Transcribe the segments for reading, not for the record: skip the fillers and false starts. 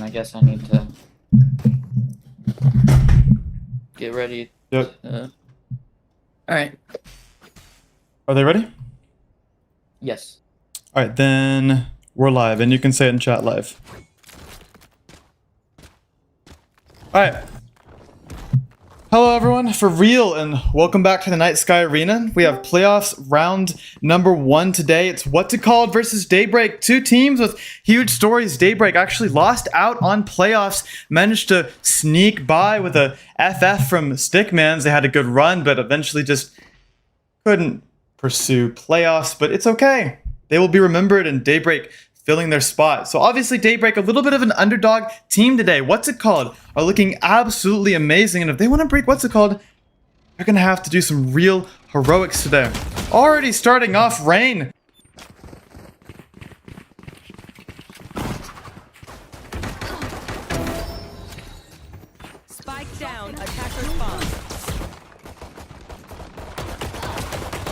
I guess I need to get ready. Yep. Alright. Are they ready? Yes. Alright, then we're live, and you can say it in chat live. Alright. Hello everyone, for real, and welcome back to the Night Sky Arena. We have playoffs round number 1 today. It's What's It Called versus Daybreak. Two teams with huge stories. Daybreak actually lost out on playoffs, managed to sneak by with a FF from Stickmans. They had a good run, but eventually just couldn't pursue playoffs, but it's okay. They will be remembered, and Daybreak filling their spot. So obviously Daybreak, a little bit of an underdog team today. What's It Called are looking absolutely amazing, and if they want to break What's It Called, they're gonna have to do some real heroics today. Already starting off Rain. Spike down, attacker spawn.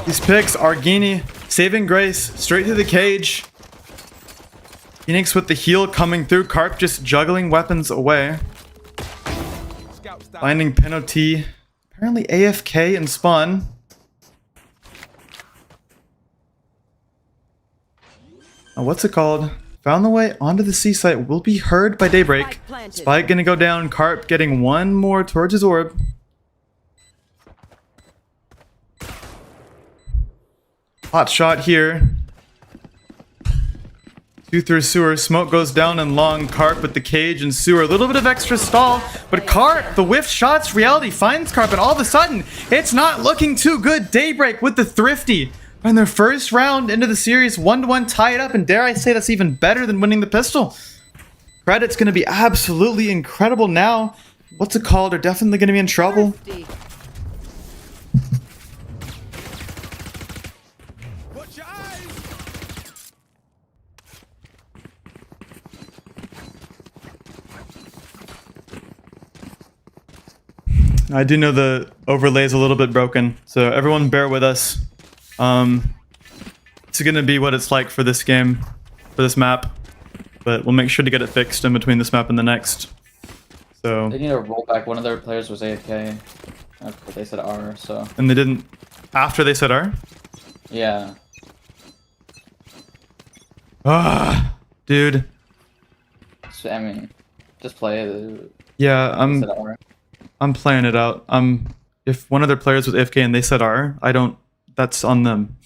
These picks, Argini, saving grace, straight through the cage. Phoenix with the heal coming through, Carp just juggling weapons away. Finding Penalty, apparently AFK in spawn. Now What's It Called? Found the way onto the C site, will be heard by Daybreak. Spike gonna go down, Carp getting one more towards his orb. Hot shot here. Two through sewer, smoke goes down and long. Carp with the cage and sewer, a little bit of extra stall, but Carp, the whiff shots, reality finds Carp, and all of a sudden, it's not looking too good. Daybreak with the thrifty. And their first round into the series, 1-1 tied up, and dare I say that's even better than winning the pistol. Credit's gonna be absolutely incredible now. What's It Called? They're definitely gonna be in trouble. I do know the overlay is a little bit broken, so everyone bear with us. It's gonna be what it's like for this game, for this map, but we'll make sure to get it fixed in between this map and the next. So. They need to roll back. One of their players was AFK. But they said R, so. And they didn't. After they said R? Yeah. Ah, dude. So, I mean, just play it. Yeah, They said R. I'm playing it out. If one of their players was AFK and they said R, I don't. That's on them.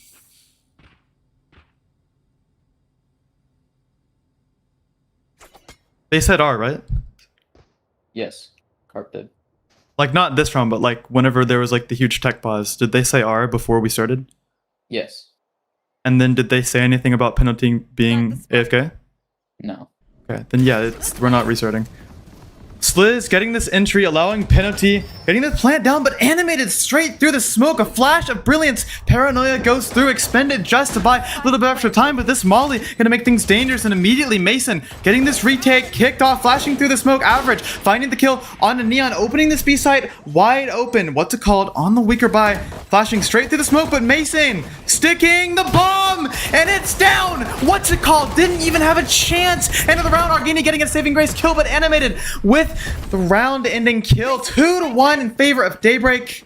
They said R, right? Yes. Carp did. Like not this round, but like whenever there was like the huge tech pause, did they say R before we started? Yes. And then did they say anything about Penalty being AFK? No. Okay, then yeah, we're not restarting. Sliz getting this entry, allowing Penalty, getting the plant down, but animated straight through the smoke. A flash of brilliance. Paranoia goes through, expended just to buy a little bit extra time, but this Molly gonna make things dangerous, and immediately Mason getting this retake, kicked off, flashing through the smoke, average, finding the kill on a Neon, opening this B site wide open. What's It Called on the weaker buy, flashing straight through the smoke, but Mason sticking the bomb, and it's down. What's It Called? Didn't even have a chance. End of the round, Argini getting a saving grace kill, but animated with the round-ending kill. 2-1 in favor of Daybreak.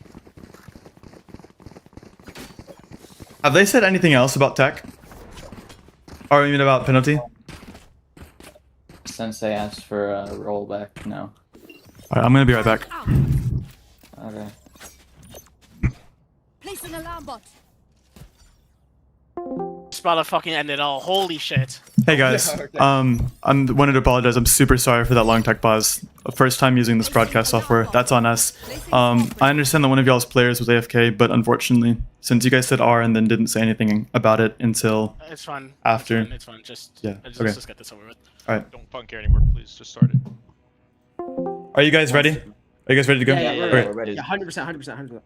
Have they said anything else about tech? Or even about Penalty? Since they asked for a rollback, no. Alright, I'm gonna be right back. Okay. Place an alarm bot. Spotlight fucking ended all. Holy shit. Hey guys, Yeah, okay. I wanted to apologize. I'm super sorry for that long tech pause. First time using this broadcast software. That's on us. I understand that one of y'all's players was AFK, but unfortunately, since you guys said R and then didn't say anything about it until It's fine. after. It's fine. Just Yeah, let's okay. just get this over with. All right, Don't punk here anymore, please. Just start it. are you guys ready? Are you guys ready to go? Yeah, Okay. we're ready. Yeah, 100%, 100%, 100%.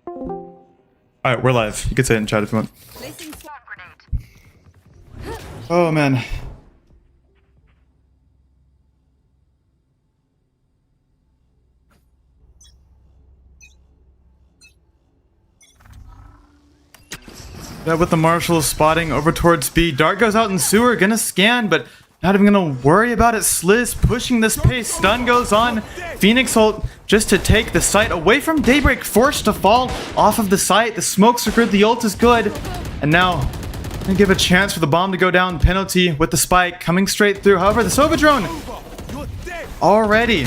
All right, we're live. You can say it in chat if you want. Placing swarm grenade. Oh man. Yeah, with the marshals spotting over towards B. Dart goes out in sewer, gonna scan, but Not even gonna worry about it. Sliz pushing this pace. Stun goes on. Phoenix ult just to take the site away from Daybreak. Forced to fall off of the site. The smokes are good. The ult is good. And now, gonna give a chance for the bomb to go down. Penalty with the spike coming straight through. However, the Sova drone already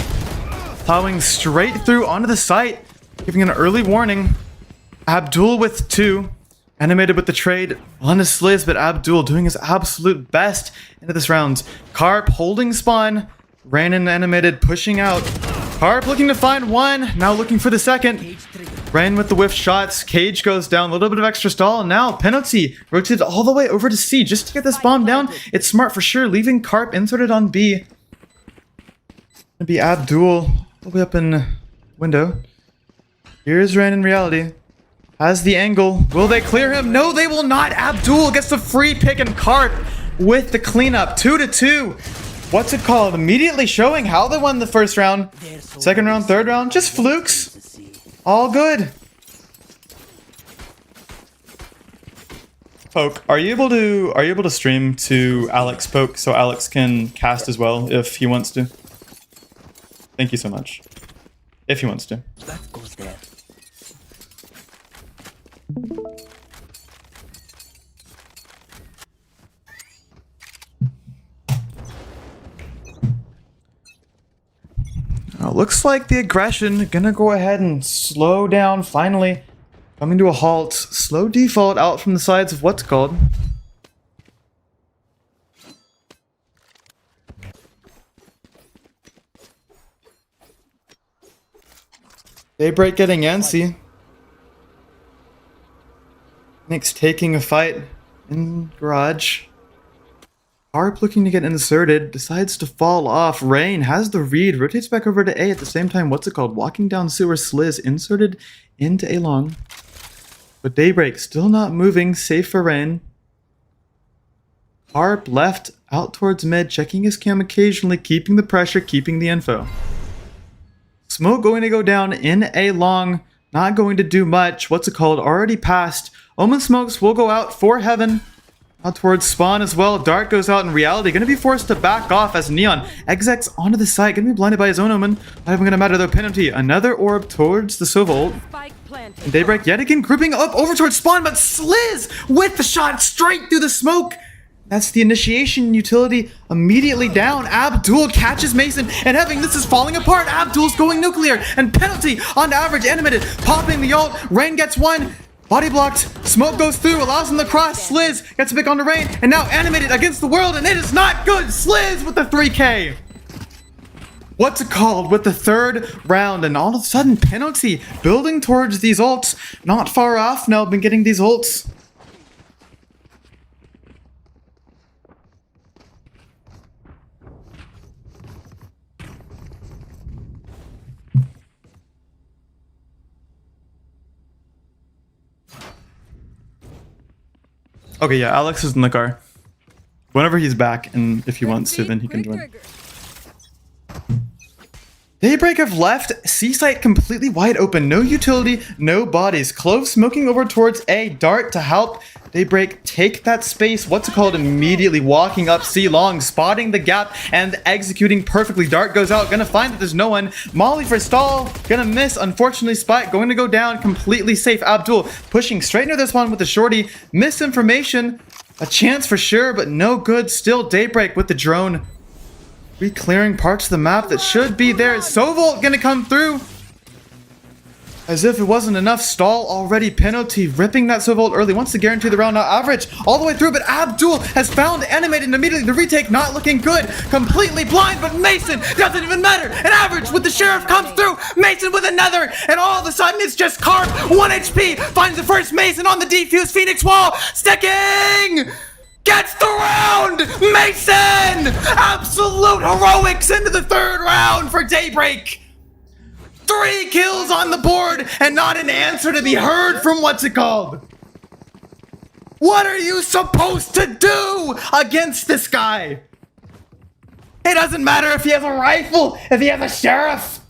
plowing straight through onto the site, giving an early warning. Abdul with 2. Animated with the trade on his Sliz, but Abdul doing his absolute best into this round. Carp holding spawn. Rainin animated pushing out. Carp looking to find one. Now looking for the second. Rain with the whiff shots. Cage goes down. A little bit of extra stall. Now penalty. Rotated all the way over to C just to get this bomb down. It's smart for sure. Leaving Carp inserted on B. Gonna be Abdul all the way up in window. Here's Rain in reality. Has the angle. Will they clear him? No, they will not. Abdul gets the free pick and Carp with the cleanup. 2-2. What's it called? Immediately showing how they won the first round. Second round, third round, just flukes. All good. Poke, are you able to stream to Alex Poke so Alex can cast as well if he wants to? Thank you so much. If he wants to. That goes there. Looks like the aggression gonna go ahead and slow down finally. Coming to a halt. Slow default out from the sides of what's called. Daybreak getting antsy. Nick's taking a fight in garage. Harp looking to get inserted, decides to fall off. Rain has the read, rotates back over to A at the same time. What's it called? Walking down sewer. Sliz inserted into A long. But Daybreak still not moving, safe for Rain. Harp left out towards mid, checking his cam occasionally, keeping the pressure, keeping the info. Smoke going to go down in A long, not going to do much. What's it called? Already passed. Omen smokes will go out for Heaven. Out towards spawn as well. Dart goes out in reality. Going to be forced to back off as Neon execs onto the site. Going to be blinded by his own Omen. Not even going to matter though. Penalty. Another orb towards the Sova ult. And Daybreak yet again grouping up over towards spawn, but Sliz with the shot straight through the smoke. That's the initiation utility immediately down. Abdul catches Mason and Heaven. This is falling apart. Abdul's going nuclear and penalty on average. Animated popping the ult. Rain gets one. Body blocked, smoke goes through, allows him to cross. Sliz gets a pick on the Rain, and now animated against the world, and it is not good. Sliz with the 3K. What's it called? With the third round, and all of a sudden, penalty building towards these ults. Not far off now, been getting these ults. Okay, yeah, Alex is in the car. Whenever he's back, and if he wants to, then he can join. Daybreak have left C-site completely wide open. No utility, no bodies. Clove smoking over towards A. Dart to help Daybreak take that space. What's it called? Immediately walking up C long, spotting the gap and executing perfectly. Dart goes out, gonna find that there's no one. Molly for stall, gonna miss. Unfortunately, Spike going to go down completely safe. Abdul pushing straight into this one with the shorty. Misinformation, a chance for sure, but no good. Still Daybreak with the drone. Re-clearing parts of the map that should be there. Sovolt gonna come through. As if it wasn't enough. Stall already. Penalty. Ripping that Sovolt early. Wants to guarantee the round. Now average all the way through. But Abdul has found animated and immediately. The retake not looking good. Completely blind. But Mason doesn't even matter. And average with the sheriff comes through. Mason with another. And all of a sudden it's just Carp. 1 HP. Finds the first Mason on the defuse. Phoenix wall. Sticking. Gets the round! Mason! Absolute heroics into the third round for Daybreak! 3 kills on the board and not an answer to be heard from what's it called? What are you supposed to do against this guy? It doesn't matter if he has a rifle, if he has a sheriff.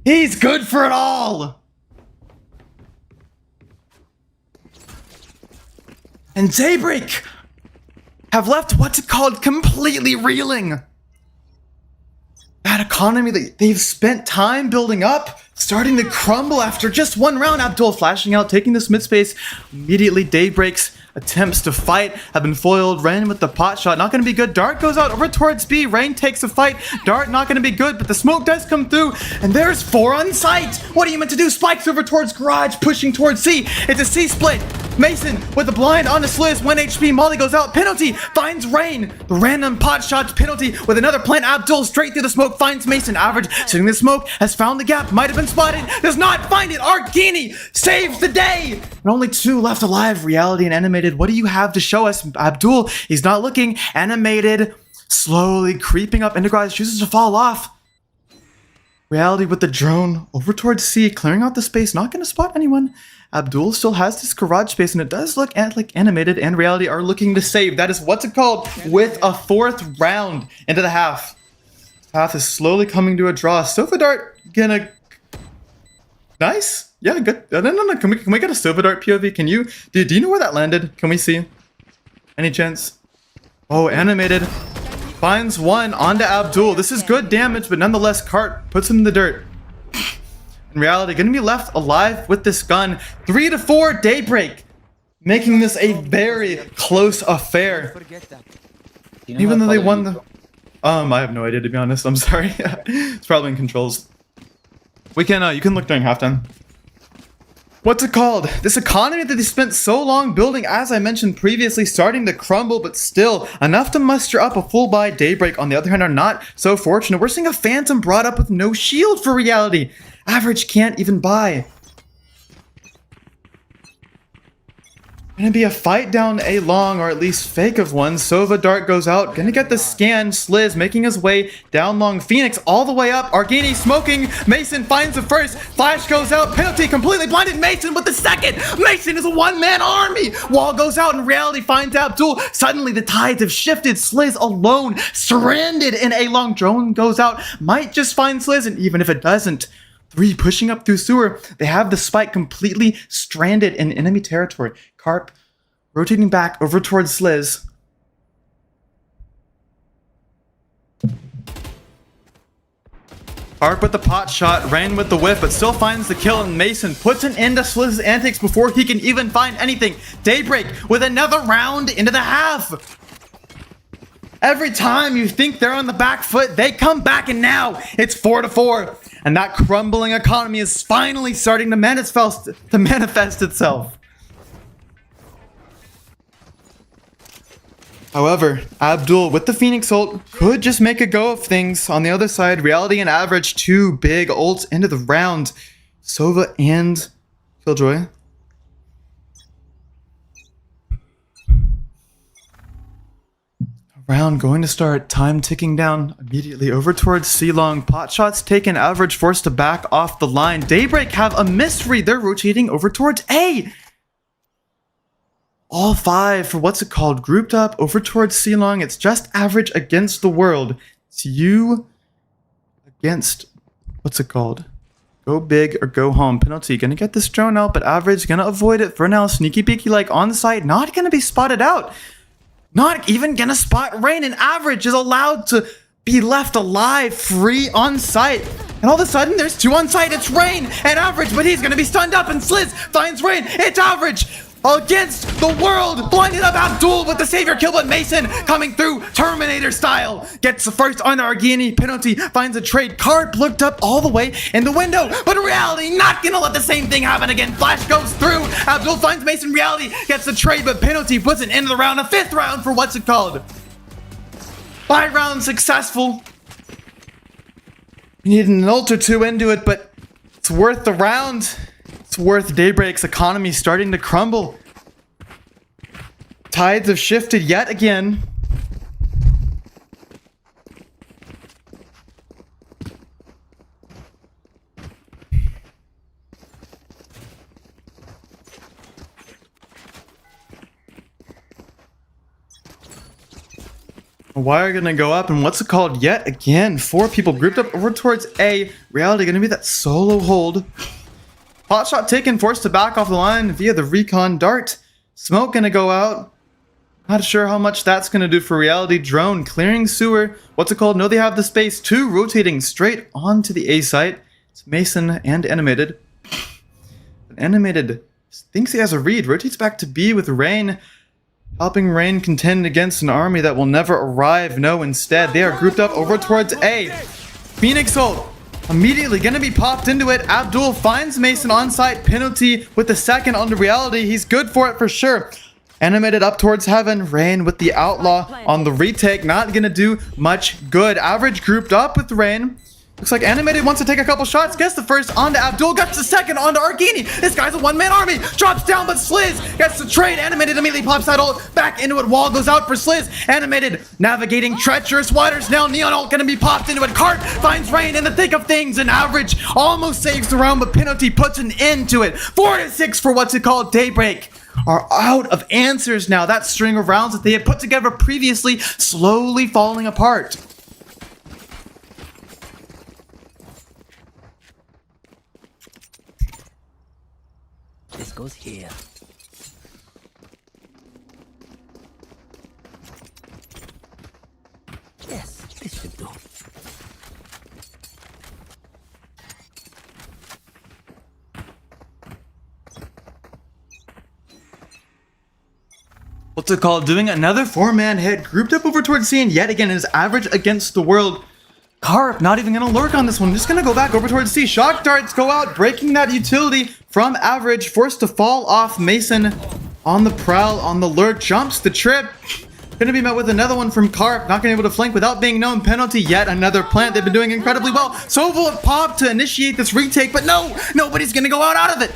He's good for it all. And Daybreak have left what's it called completely reeling. That economy that they've spent time building up, starting to crumble after just one round. Abdul flashing out, taking this mid space. Immediately, Daybreak's attempts to fight have been foiled. Rain with the pot shot, not going to be good. Dart goes out over towards B. Rain takes a fight. Dart not going to be good, but the smoke does come through. And there's 4 on site. What are you meant to do? Spikes over towards Garage, pushing towards C. It's a C split. Mason with the blind on the Sliz, 1 HP. Molly goes out. Penalty finds Rain. The random pot shots penalty with another plant. Abdul straight through the smoke finds Mason. Average sitting in the smoke has found the gap. Might have been spotted. Does not find it. Argini saves the day. And only 2 left alive. Reality and Animated. What do you have to show us? Abdul, he's not looking. Animated, slowly creeping up. Enterprise chooses to fall off. Reality with the drone over towards C, clearing out the space. Not going to spot anyone. Abdul still has this garage space, and it does look like Animated and Reality are looking to save. That is what's it called with a 4th round into the half. Half is slowly coming to a draw. Sofa Dart gonna... Nice. Yeah, good. No. Can we get a Sofa Dart POV? Can you... Do you know where that landed? Can we see? Any chance? Oh, Animated finds one onto Abdul. This is good damage, but nonetheless, Cart puts him in the dirt. In Reality, gonna be left alive with this gun. 3-4 Daybreak, making this a very close affair. You know Even how though they color won you the... go? I have no idea, to be honest. I'm sorry. It's probably in controls. We can, you can look during halftime. What's it called? This economy that they spent so long building, as I mentioned previously, starting to crumble, but still enough to muster up a full buy. Daybreak, on the other hand, are not so fortunate. We're seeing a Phantom brought up with no shield for Reality. Average can't even buy. Gonna be a fight down A long, or at least fake of one. Sova Dart goes out. Gonna get the scan. Sliz making his way down long. Phoenix all the way up. Argini smoking. Mason finds the first. Flash goes out. Penalty completely blinded. Mason with the second. Mason is a one-man army. Wall goes out and Reality finds Abdul. Suddenly the tides have shifted. Sliz alone. Stranded in A long. Drone goes out. Might just find Sliz, and even if it doesn't, 3 pushing up through sewer. They have the spike completely stranded in enemy territory. Carp rotating back over towards Sliz. Carp with the pot shot, Rain with the whiff, but still finds the kill, and Mason puts an end to Sliz's antics before he can even find anything. Daybreak with another round into the half. Every time you think they're on the back foot, they come back, and now it's 4-4. And that crumbling economy is finally starting to manifest itself. However, Abdul with the Phoenix ult could just make a go of things. On the other side, Reality and Average, 2 big ults into the round. Sova and Killjoy. Round going to start. Time ticking down immediately over towards C-Long. Pot shots taken. Average forced to back off the line. Daybreak have a misread. They're rotating over towards A. All 5 for what's it called? Grouped up over towards C-Long. It's just Average against the world. It's you against what's it called? Go big or go home. Penalty. Gonna get this drone out, but Average gonna avoid it for now. Sneaky peeky like on the side. Not gonna be spotted out. Not even gonna spot Rain, and Average is allowed to be left alive, free on site. And all of a sudden, there's 2 on site. It's Rain and Average, but he's gonna be stunned up, and Sliz finds Rain. It's Average against the world, blinded up Abdul with the savior kill, but Mason coming through Terminator style. Gets the first on Argini. Penalty finds a trade. Carp looked up all the way in the window, but Reality not gonna let the same thing happen again. Flash goes through. Abdul finds Mason. Reality gets the trade, but Penalty puts it into the round. A 5th round for what's it called? 5 rounds successful. You need an ult or 2 into it, but it's worth the round. It's worth Daybreak's economy starting to crumble. Tides have shifted yet again. Wire gonna go up, and what's it called yet again? 4 people grouped up over towards A. Reality gonna be that solo hold. Hotshot taken, forced to back off the line via the recon dart. Smoke gonna go out. Not sure how much that's going to do for reality. Drone clearing sewer. What's it called? No, they have the space too. Rotating straight onto the A site. It's Mason and Animated. Animated thinks he has a read. Rotates back to B with Rain. Helping Rain contend against an army that will never arrive. No, instead, they are grouped up over towards A. Phoenix ult. Immediately gonna be popped into it. Abdul finds Mason on site. Penalty with the second on the reality. He's good for it for sure. Animated up towards heaven. Rain with the outlaw on the retake. Not gonna do much good. Average grouped up with Rain. Looks like Animated wants to take a couple shots. Gets the first onto Abdul. Gets the second onto Argini. This guy's a one-man army. Drops down, but Sliz gets the trade. Animated immediately pops that ult back into it. Wall goes out for Sliz. Animated navigating treacherous waters. Now Neon ult gonna be popped into it. Cart finds Rain in the thick of things. And Average almost saves the round, but Penalty puts an end to it. 4-6 for what's it called? Daybreak are out of answers now. That string of rounds that they had put together previously slowly falling apart. This goes here. Yes, this should do. What's it called? Doing another 4-man hit. Grouped up over towards C and yet again is Average against the world. Carp not even gonna lurk on this one. Just gonna go back over towards C. Shock darts go out, breaking that utility from Average. Forced to fall off. Mason on the prowl, on the lurk. Jumps the trip. Gonna be met with another one from Carp. Not gonna be able to flank without being known. Penalty, yet another plant. They've been doing incredibly well. Sovol have popped to initiate this retake, but no! Nobody's gonna go out of it!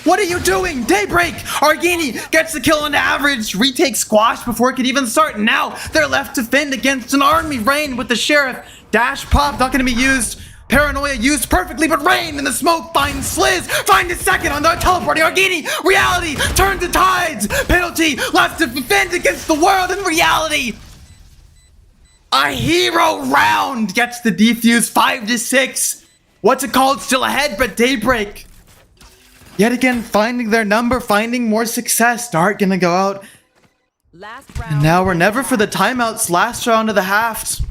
What are you doing? Daybreak! Argini gets the kill on Average. Retake squashed before it could even start. Now they're left to fend against an army. Rain with the Sheriff. Dash pop, not gonna be used. Paranoia used perfectly, but Rain in the smoke finds Sliz. Find a second on the teleporting Argini. Reality turns the tides. Penalty left to defend against the world in reality. A hero round gets the defuse. 5-6. What's it called? Still ahead, but Daybreak yet again finding their number, finding more success. Dart gonna go out. Last round. And now we're never for the timeouts. Last round of the halves.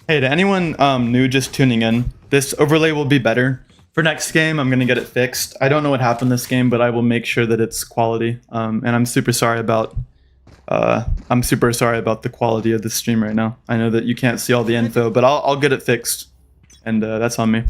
Hey, to anyone new just tuning in, this overlay will be better. For next game, I'm gonna get it fixed. I don't know what happened this game, but I will make sure that it's quality. And I'm super sorry about the quality of the stream right now. I know that you can't see all the info, but I'll get it fixed. And that's on me.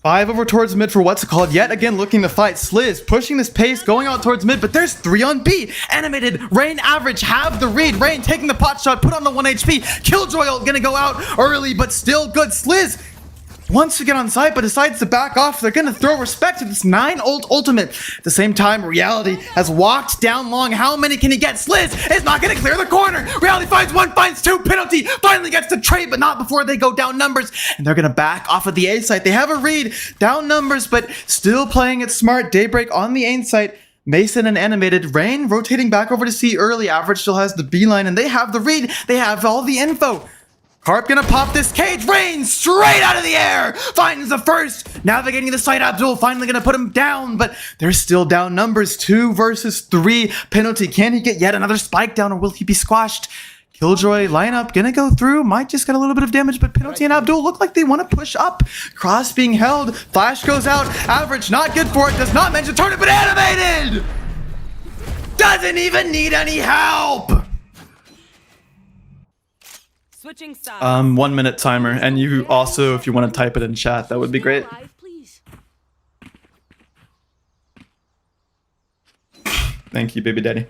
5 over towards mid for what's it called? Yet again looking to fight. Sliz pushing this pace, going out towards mid, but there's 3 on B. Animated, Rain Average have the read. Rain taking the pot shot, put on the 1 HP. Killjoy ult gonna go out early, but still good. Sliz wants to get on site, but decides to back off. They're gonna throw respect to this 9 ult ultimate. At the same time, Reality has walked down long. How many can he get? Sliz is not gonna clear the corner. Reality finds 1, finds 2. Penalty finally gets the trade, but not before they go down numbers. And they're gonna back off of the A site. They have a read, down numbers, but still playing it smart. Daybreak on the A site. Mason and Animated. Rain rotating back over to C early. Average still has the B line, and they have the read. They have all the info. Carp gonna pop this cage. Rain straight out of the air. Finds the first. Navigating the site. Abdul finally gonna put him down, but they're still down numbers. 2 versus 3. Penalty. Can he get yet another spike down, or will he be squashed? Killjoy lineup gonna go through. Might just get a little bit of damage, but Penalty and Abdul look like they want to push up. Cross being held. Flash goes out. Average not good for it. Does not mention turn it, but Animated doesn't even need any help. Switching sides. 1 minute timer, and you also, if you want to type it in chat, that would be great. Thank you, baby daddy.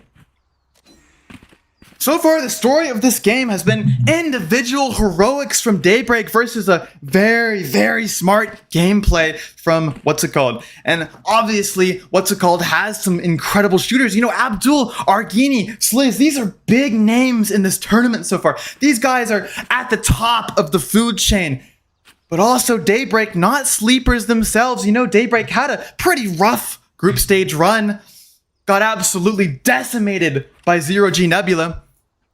So far, the story of this game has been individual heroics from Daybreak versus a very, very smart gameplay from what's it called. And obviously, what's it called has some incredible shooters. You know, Abdul, Argini, Sliz, these are big names in this tournament so far. These guys are at the top of the food chain. But also Daybreak, not sleepers themselves. You know, Daybreak had a pretty rough group stage run. Got absolutely decimated by Zero G Nebula.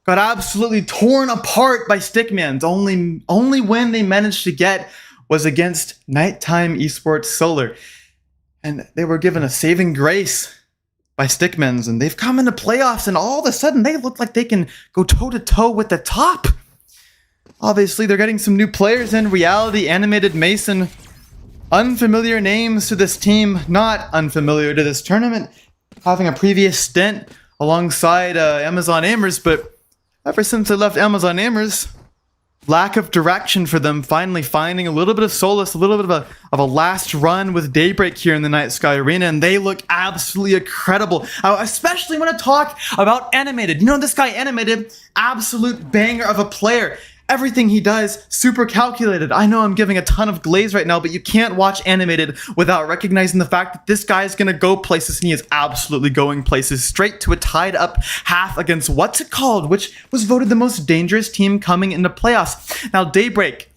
Got absolutely torn apart by Stickmans. Only when they managed to get was against Nighttime Esports Solar. And they were given a saving grace by Stickmans, and they've come into playoffs, and all of a sudden they look like they can go toe-to-toe with the top. Obviously, they're getting some new players in. Reality, Animated, Mason. Unfamiliar names to this team, not unfamiliar to this tournament. Having a previous stint alongside Amazon Amers, but ever since they left Amazon Amers, lack of direction for them, finally finding a little bit of solace, a little bit of a last run with Daybreak here in the Night Sky Arena, and they look absolutely incredible. Especially when I talk about Animated. You know, this guy Animated, absolute banger of a player. Everything he does, super calculated. I know I'm giving a ton of glaze right now, but you can't watch Animated without recognizing the fact that this guy is going to go places, and he is absolutely going places. Straight to a tied up half against what's it called, which was voted the most dangerous team coming into playoffs. Now, Daybreak,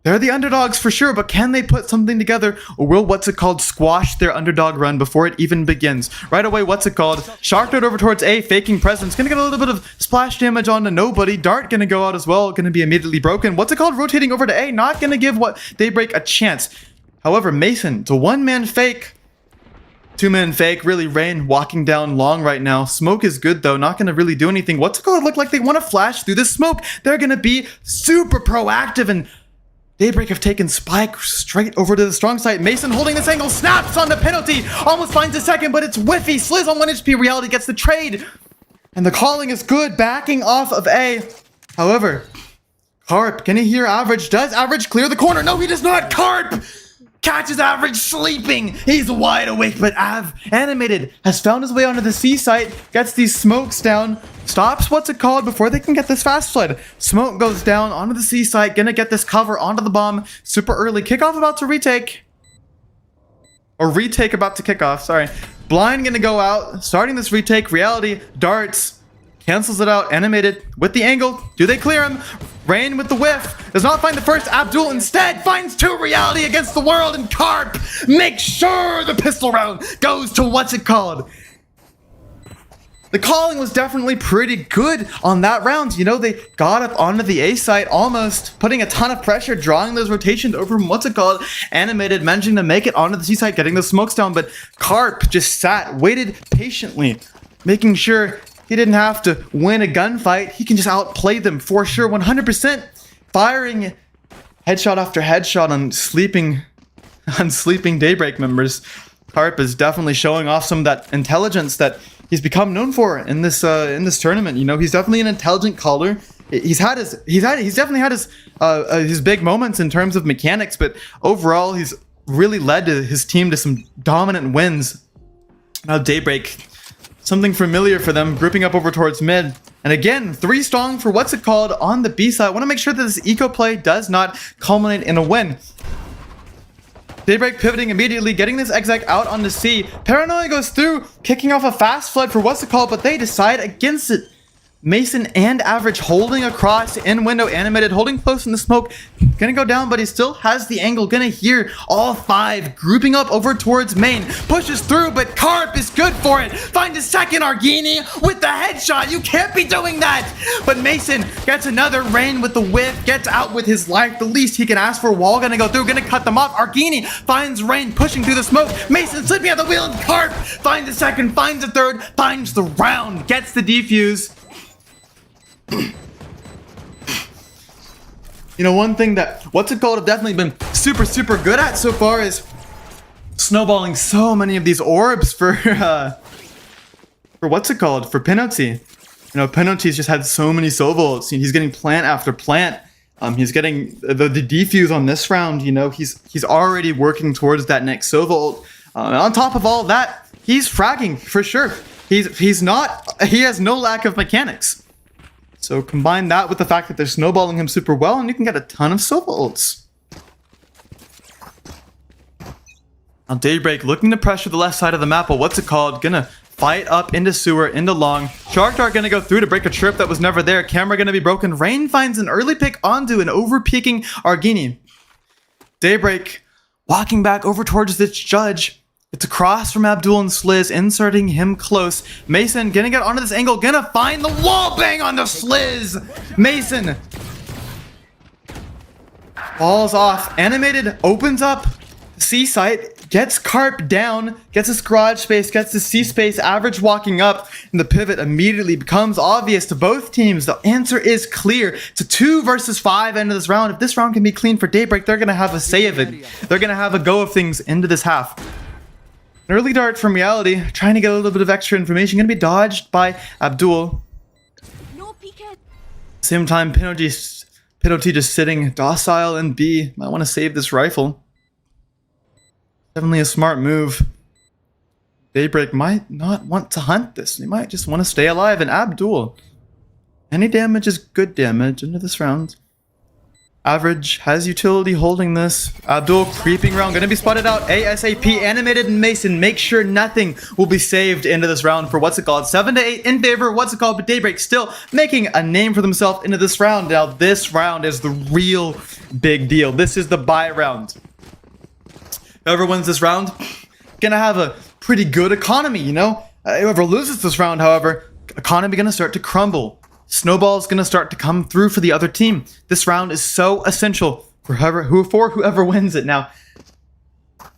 they're the underdogs for sure, but can they put something together, or will what's it called squash their underdog run before it even begins? Right away, what's it called? Shark Dart over towards A, faking presence. Gonna get a little bit of splash damage onto nobody. Dart gonna go out as well, gonna be immediately broken. What's it called? Rotating over to A, not gonna give what Daybreak a chance. However, Mason, it's a one-man fake. Two-man fake, really Rain walking down long right now. Smoke is good though, not gonna really do anything. What's it called? Look like they wanna flash through the smoke. They're gonna be super proactive, and Daybreak have taken Spike straight over to the strong side. Mason holding this angle, snaps on the penalty, almost finds a second, but it's whiffy. Sliz on 1 HP, Reality gets the trade. And the calling is good, backing off of A. However, Carp, can he hear Average? Does Average clear the corner? No, he does not. Carp catches Average sleeping. He's wide awake, but Animated has found his way onto the C site, gets these smokes down, stops what's it called before they can get this fast flood. Smoke goes down onto the C site, gonna get this cover onto the bomb super early. Kickoff about to retake. Or retake about to kick off, sorry. Blind gonna go out, starting this retake. Reality, darts, cancels it out. Animated with the angle. Do they clear him? Rain with the whiff. Does not find the first. Abdul instead finds 2. Reality against the world, and Carp makes sure the pistol round goes to what's it called. The calling was definitely pretty good on that round. You know, they got up onto the A site almost, putting a ton of pressure, drawing those rotations over from what's it called. Animated, managing to make it onto the C site, getting the smokes down, but Carp just sat, waited patiently, making sure he didn't have to win a gunfight. He can just outplay them for sure, 100%. Firing headshot after headshot on sleeping Daybreak members. Carp is definitely showing off some of that intelligence that he's become known for in this tournament. You know, he's definitely an intelligent caller. He's definitely had his big moments in terms of mechanics, but overall he's really led to his team to some dominant wins. Now Daybreak, something familiar for them, grouping up over towards mid. And again, 3 strong for what's it called on the B side. I want to make sure that this eco play does not culminate in a win. Daybreak pivoting immediately, getting this exec out on the C. Paranoia goes through, kicking off a fast flood for what's it called, but they decide against it. Mason and Average holding across in window. Animated, holding close in the smoke. Gonna go down, but he still has the angle. Gonna hear all 5 grouping up over towards main. Pushes through, but Carp is good for it. Finds a second Argini with the headshot. You can't be doing that. But Mason gets another Rain with the whiff. Gets out with his life. The least he can ask for. Wall gonna go through. Gonna cut them off. Argini finds Rain pushing through the smoke. Mason slipping at the wheel, and Carp finds a second, finds a third, finds the round. Gets the defuse. You know, one thing that what's it called have definitely been super good at so far is snowballing so many of these orbs for what's it called, for penalty. You know, penalty's just had so many Sovolts. He's getting plant after plant. He's getting the defuse on this round. You know, he's already working towards that next Sovolt. And on top of all that, he's fragging for sure. He has no lack of mechanics. So combine that with the fact that they're snowballing him super well, and you can get a ton of Sovolts. Now Daybreak looking to pressure the left side of the map, but what's it called? Gonna fight up into sewer, into long. Shark Dart gonna go through to break a trip that was never there. Camera gonna be broken. Rain finds an early pick onto an over-peeking Argini. Daybreak walking back over towards this judge. It's across from Abdul and Sliz, inserting him close. Mason gonna get onto this angle, gonna find the wall bang on the Sliz. Mason falls off. Animated opens up the C site, gets Carp down, gets his garage space, gets his C space, Average walking up, and the pivot immediately becomes obvious to both teams. The answer is clear. It's a 2 versus 5 end of this round. If this round can be clean for Daybreak, they're going to have a say of it. They're going to have a go of things into this half. An early dart from Reality, trying to get a little bit of extra information, going to be dodged by Abdul. Same time, Pinoti just sitting docile in B. Might want to save this rifle. Definitely a smart move. Daybreak might not want to hunt this. He might just want to stay alive. And Abdul, any damage is good damage into this round. Average has utility holding this. Abdul creeping around, gonna be spotted out ASAP. Animated and Mason make sure nothing will be saved into this round for what's it called 7 to 8 in favor. What's it called? But Daybreak still making a name for themselves into this round. Now this round is the real big deal. This is the buy round. Whoever wins this round gonna have a pretty good economy, you know. Whoever loses this round, however, economy gonna start to crumble. Snowball's gonna start to come through for the other team. This round is so essential for whoever wins it. Now,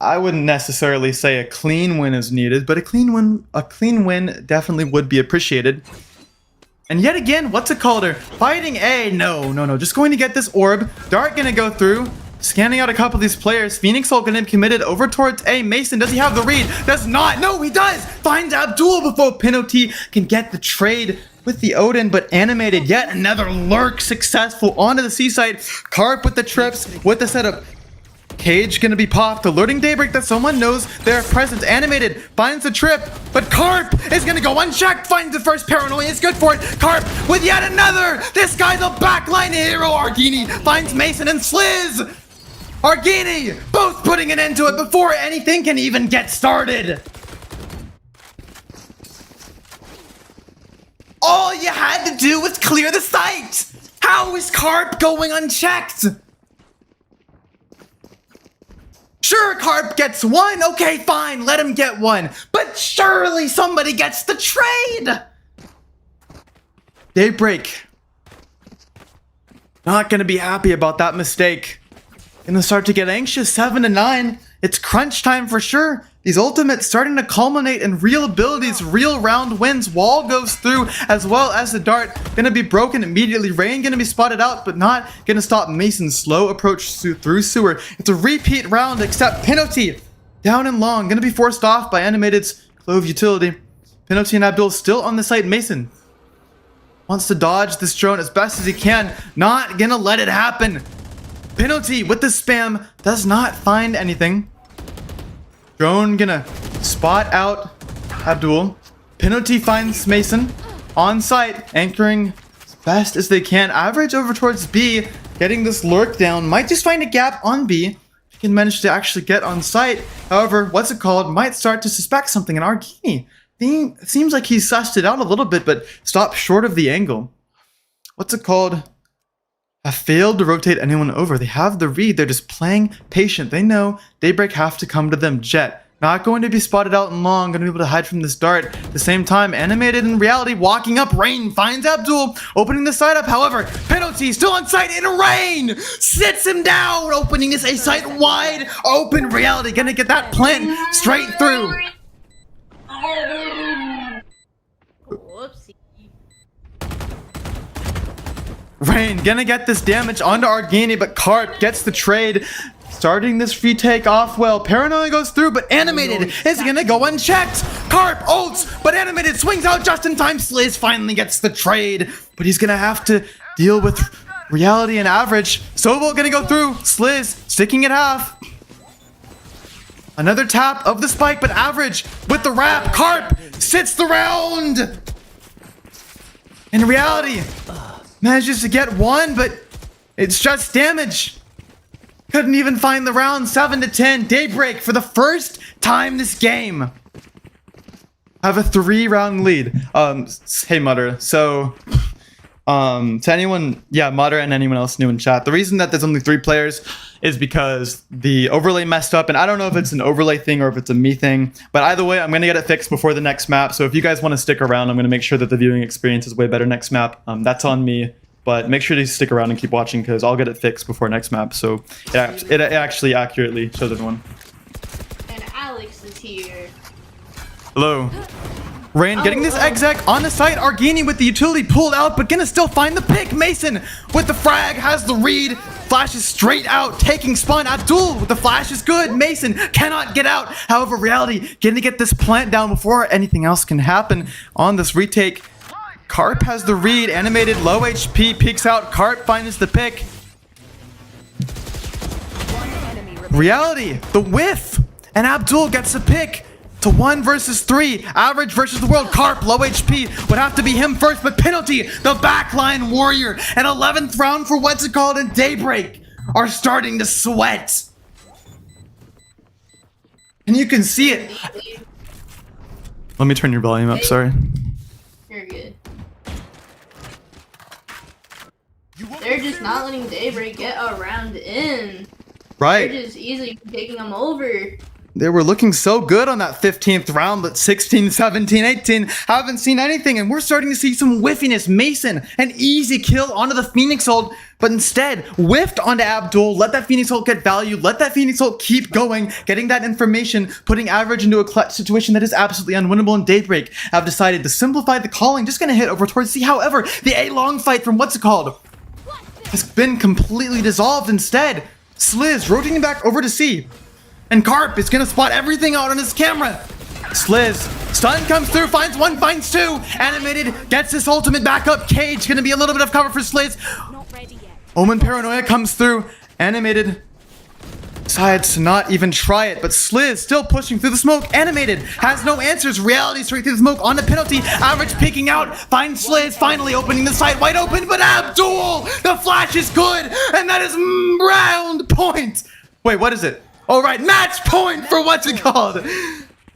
I wouldn't necessarily say a clean win is needed, but a clean win definitely would be appreciated. And yet again, what's it called? Fighting A? No. Just going to get this orb. Dart gonna go through. Scanning out a couple of these players. Phoenix Hulk gonna be committed over towards A. Mason, does he have the read? Does not. No, he does. Finds Abdul before Pinoti can get the trade with the Odin, but Animated, yet another lurk successful onto the C site. Carp with the trips, with the setup. Cage gonna be popped, alerting Daybreak that someone knows their presence. Animated finds the trip, but Carp is gonna go unchecked, finds the first paranoia, is good for it. Carp with yet another. This guy's a backline hero. Argini finds Mason and Sliz. Argini both putting an end to it before anything can even get started. All you had to do was clear the site! How is Carp going unchecked? Sure, Carp gets one. Okay, fine, let him get one. But surely somebody gets the trade! Daybreak. Not gonna be happy about that mistake. Gonna start to get anxious. 7 to 9. It's crunch time for sure. These ultimates starting to culminate in real abilities, real round wins. Wall goes through as well as the dart. Gonna be broken immediately. Rain gonna be spotted out, but not gonna stop Mason's slow approach through sewer. It's a repeat round, except Pinoti down and long. Gonna be forced off by Animated's Clove utility. Pinoti and Abdul still on the site. Mason wants to dodge this drone as best as he can. Not gonna let it happen. Pinoti with the spam does not find anything. Drone gonna spot out Abdul. Pinoti finds Mason on site, anchoring as best as they can. Average over towards B, getting this lurk down. Might just find a gap on B. He can manage to actually get on site. However, what's it called? Might start to suspect something in Argini. Seems like he sussed it out a little bit, but stopped short of the angle. What's it called? Have failed to rotate anyone over. They have the read. They're just playing patient. They know Daybreak have to come to them. Jet not going to be spotted out in long. Going to be able to hide from this dart. At the same time, Animated in Reality walking up. Rain finds Abdul, opening the side up. However, Pinoti still on site in Rain sits him down, opening this A site wide open. Reality gonna get that plant straight through. Rain gonna get this damage onto Argini, but Carp gets the trade. Starting this retake off well. Paranoia goes through, but Animated is gonna go unchecked. Carp ults, but Animated swings out just in time. Sliz finally gets the trade, but he's gonna have to deal with Reality and Average. Sobo gonna go through. Sliz sticking at half. Another tap of the spike, but Average with the wrap. Carp sits the round. In Reality, manages to get one, but it's just damage. Couldn't even find the round. 7 to 10. Daybreak for the first time this game have a 3-round lead. Hey Mutter. So to anyone, yeah, Mutter and anyone else new in chat, the reason that there's only 3 players is because the overlay messed up, and I don't know if it's an overlay thing or if it's a me thing, but either way, I'm gonna get it fixed before the next map. So if you guys want to stick around, I'm gonna make sure that the viewing experience is way better next map. That's on me. But make sure to stick around and keep watching because I'll get it fixed before next map. So it actually accurately shows everyone. And Alex is here. Hello. Rain getting this exec on the site. Argini with the utility pulled out, but gonna still find the pick. Mason with the frag has the read. Flashes straight out, taking spawn. Abdul with the flash is good. Mason cannot get out. However, Reality getting to get this plant down before anything else can happen on this retake. Carp has the read. Animated low HP peeks out. Carp finds the pick. Reality the whiff, and Abdul gets the pick. To 1 versus 3, average versus the world. Carp, low HP, would have to be him first, but penalty, the backline warrior. An 11th round for what's it called, and Daybreak are starting to sweat. And you can see it. Let me turn your volume up, sorry. You're good. They're just not letting Daybreak get a round in. Right. They're just easily taking them over. They were looking so good on that 15th round, but 16, 17, 18, haven't seen anything, and we're starting to see some whiffiness. Mason, an easy kill onto the Phoenix ult, but instead whiffed onto Abdul. Let that Phoenix ult get value, let that Phoenix ult keep going, getting that information, putting average into a clutch situation that is absolutely unwinnable. And Daybreak have decided to simplify the calling, just gonna hit over towards C. However, the A-long fight from what's it called has been completely dissolved. Instead, Sliz rotating back over to C. And Carp is gonna spot everything out on his camera. Sliz, stun comes through, finds one, finds two. Animated, gets his ultimate back up. Cage, gonna be a little bit of cover for Sliz. Omen Paranoia comes through. Animated decides to not even try it, but Sliz still pushing through the smoke. Animated has no answers. Reality straight through the smoke on the penalty. Average peeking out, finds Sliz, finally opening the site wide open, but Abdul, the flash is good, and that is round point. Wait, what is it? All right, match point for what's it called?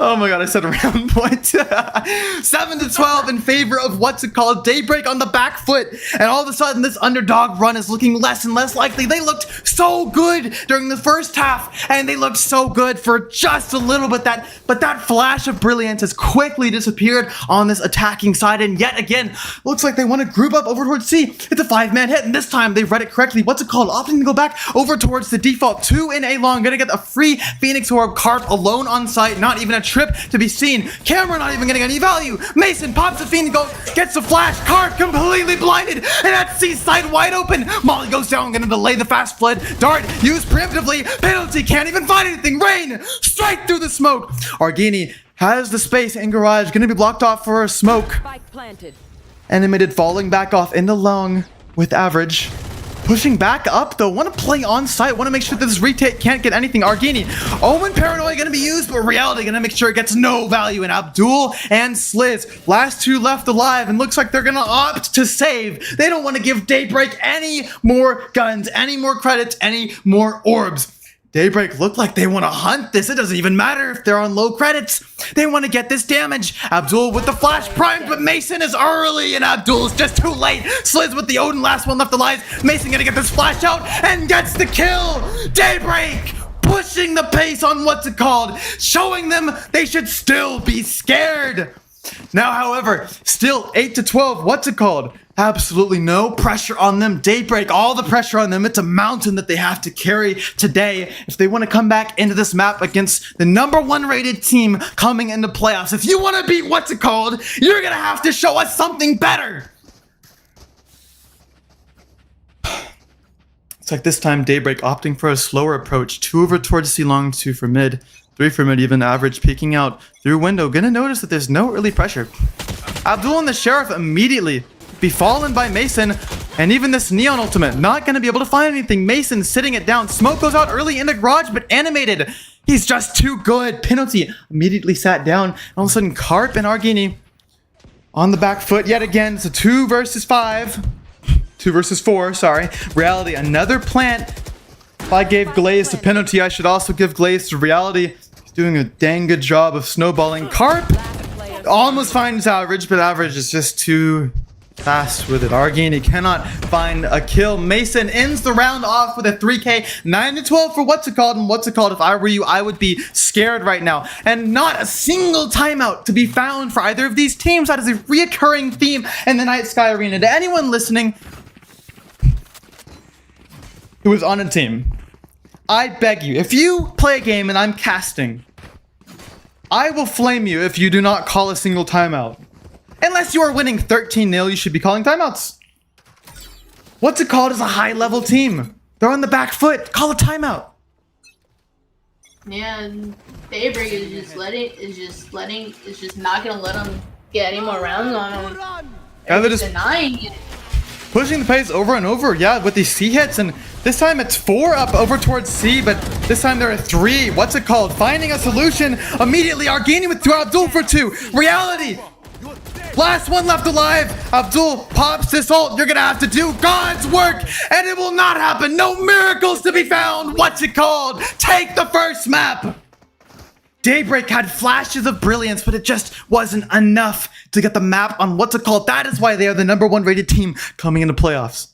Oh my god, I said round point. 7-12 in favor of what's it called? Daybreak on the back foot. And all of a sudden, this underdog run is looking less and less likely. They looked so good during the first half, and they looked so good for just a little bit. But that flash of brilliance has quickly disappeared on this attacking side. And yet again, looks like they want to group up over towards C. It's a 5-man hit, and this time they read it correctly. What's it called? Opting to go back over towards the default 2 in A-long. Gonna get a free Phoenix Orb. Carp alone on site, not even a trip to be seen. Camera not even getting any value. Mason pops a Phoenix, gets the flash. Carp completely blinded, and that C side wide open. Molly goes down, gonna delay the fast flood. Dart used preemptively. Penalty, can't even find anything. Rain straight through the smoke. Argini has the space in garage, gonna be blocked off for a smoke. Spike planted. Animated falling back off into long with average. Pushing back up though, want to play on site, want to make sure that this retake can't get anything. Argini, Omen Paranoia gonna be used, but Reality gonna make sure it gets no value. And Abdul and Sliz, last two left alive, and looks like they're gonna opt to save. They don't want to give Daybreak any more guns, any more credits, any more orbs. Daybreak look like they want to hunt this. It doesn't even matter if they're on low credits. They want to get this damage. Abdul with the flash primed, but Mason is early, and Abdul's just too late. Sliz with the Odin, last one left alive. Mason gonna get this flash out and gets the kill. Daybreak pushing the pace on what's it called, showing them they should still be scared. Now, however, still 8-12. What's it called? Absolutely no pressure on them. Daybreak, all the pressure on them. It's a mountain that they have to carry today if they want to come back into this map against the #1 rated team coming into playoffs. If you want to beat what's it called, you're going to have to show us something better. It's like this time Daybreak opting for a slower approach. 2 over towards C long, 2 for mid. 3 for mid, even average, peeking out through window. Gonna notice that there's no early pressure. Abdul and the Sheriff immediately befallen by Mason, and even this Neon ultimate not gonna be able to find anything. Mason sitting it down. Smoke goes out early in the garage, but Animated, he's just too good. Penalty immediately sat down. All of a sudden, Carp and Argini on the back foot yet again. It's a 2 versus 5. 2 versus 4, sorry. Reality, another plant. If I gave Glaze to Penalty, I should also give Glaze to Reality. He's doing a dang good job of snowballing. Carp almost finds average, but average is just too fast with it. Argini cannot find a kill. Mason ends the round off with a 3K. 9-12 for what's it called, and what's it called. If I were you, I would be scared right now. And not a single timeout to be found for either of these teams. That is a reoccurring theme in the Night Sky Arena. To anyone listening, who is on a team, I beg you, if you play a game and I'm casting, I will flame you if you do not call a single timeout. Unless you are winning 13-0, you should be calling timeouts. What's it called as a high-level team? They're on the back foot. Call a timeout. Yeah, and Daybreak is just not gonna let them get any more rounds on him. Yeah, they're just denying it. pushing the pace over and over, yeah, with these C hits, and this time it's 4 up over towards C, but this time there are 3. What's it called? Finding a solution immediately. Argini with 2, Abdul for 2. Reality. Last one left alive. Abdul pops this ult. You're gonna have to do God's work, and it will not happen. No miracles to be found. What's it called? Take the first map. Daybreak had flashes of brilliance, but it just wasn't enough to get the map on what's it called. That is why they are the #1 rated team coming into playoffs.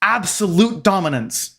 Absolute dominance.